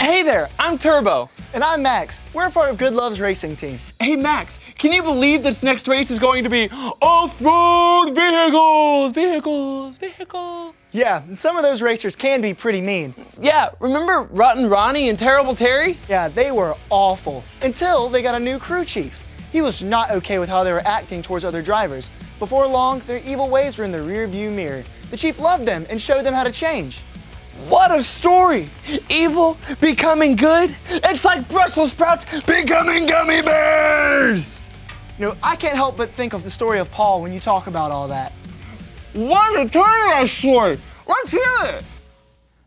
Hey there, I'm Turbo. And I'm Max. We're a part of Good Love's racing team. Hey Max, can you believe this next race is going to be off-road vehicle? Yeah, and some of those racers can be pretty mean. Yeah, remember Rotten Ronnie and Terrible Terry? Yeah, they were awful until they got a new crew chief. He was not okay with how they were acting towards other drivers. Before long, their evil ways were in the rear view mirror. The chief loved them and showed them how to change. What a story! Evil becoming good? It's like Brussels sprouts becoming gummy bears! You know, I can't help but think of the story of Paul when you talk about all that. What a terrible story! Let's hear it!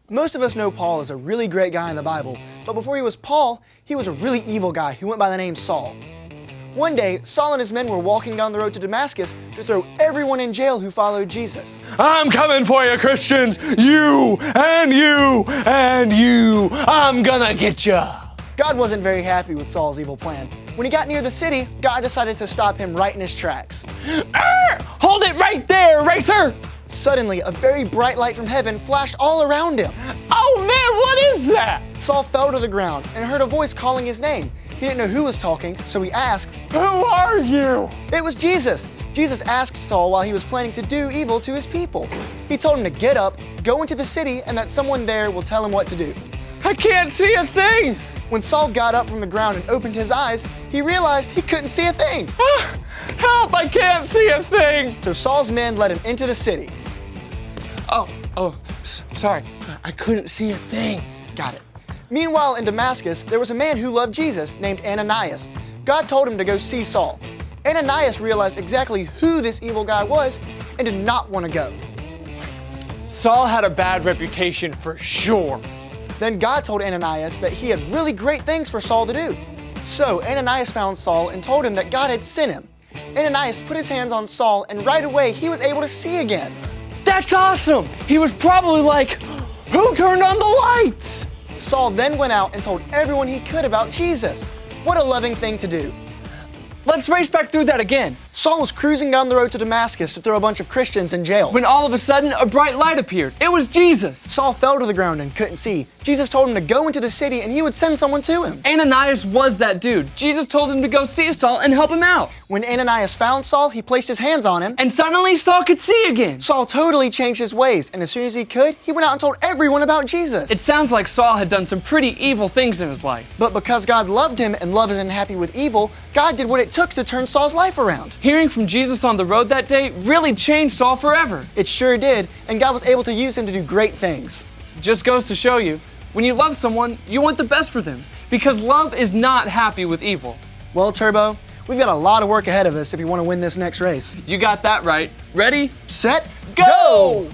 Most of us know Paul is a really great guy in the Bible, but before he was Paul, he was a really evil guy who went by the name Saul. One day, Saul and his men were walking down the road to Damascus to throw everyone in jail who followed Jesus. I'm coming for you, Christians! You and you and you! I'm gonna get ya! God wasn't very happy with Saul's evil plan. When he got near the city, God decided to stop him right in his tracks. Hold it right there, racer! Suddenly, a very bright light from heaven flashed all around him. Oh man, what is that? Saul fell to the ground and heard a voice calling his name. He didn't know who was talking, so he asked, Who are you? It was Jesus. Jesus asked Saul while he was planning to do evil to his people. He told him to get up, go into the city, and that someone there will tell him what to do. I can't see a thing! When Saul got up from the ground and opened his eyes, he realized he couldn't see a thing. Help, I can't see a thing! So Saul's men led him into the city. Sorry, I couldn't see a thing. Got it. Meanwhile, in Damascus, there was a man who loved Jesus named Ananias. God told him to go see Saul. Ananias realized exactly who this evil guy was and did not want to go. Saul had a bad reputation for sure. Then God told Ananias that he had really great things for Saul to do. So Ananias found Saul and told him that God had sent him. Ananias put his hands on Saul and right away he was able to see again. That's awesome! He was probably like, who turned on the lights? Saul then went out and told everyone he could about Jesus. What a loving thing to do. Let's race back through that again. Saul was cruising down the road to Damascus to throw a bunch of Christians in jail. When all of a sudden, a bright light appeared. It was Jesus. Saul fell to the ground and couldn't see. Jesus told him to go into the city and he would send someone to him. Ananias was that dude. Jesus told him to go see Saul and help him out. When Ananias found Saul, he placed his hands on him. And suddenly Saul could see again. Saul totally changed his ways, and as soon as he could, he went out and told everyone about Jesus. It sounds like Saul had done some pretty evil things in his life. But because God loved him and love isn't happy with evil, God did what it took to turn Saul's life around. Hearing from Jesus on the road that day really changed Saul forever. It sure did, and God was able to use him to do great things. Just goes to show you, when you love someone, you want the best for them, because love is not happy with evil. Well, Turbo, we've got a lot of work ahead of us if you want to win this next race. You got that right. Ready? Set, Go!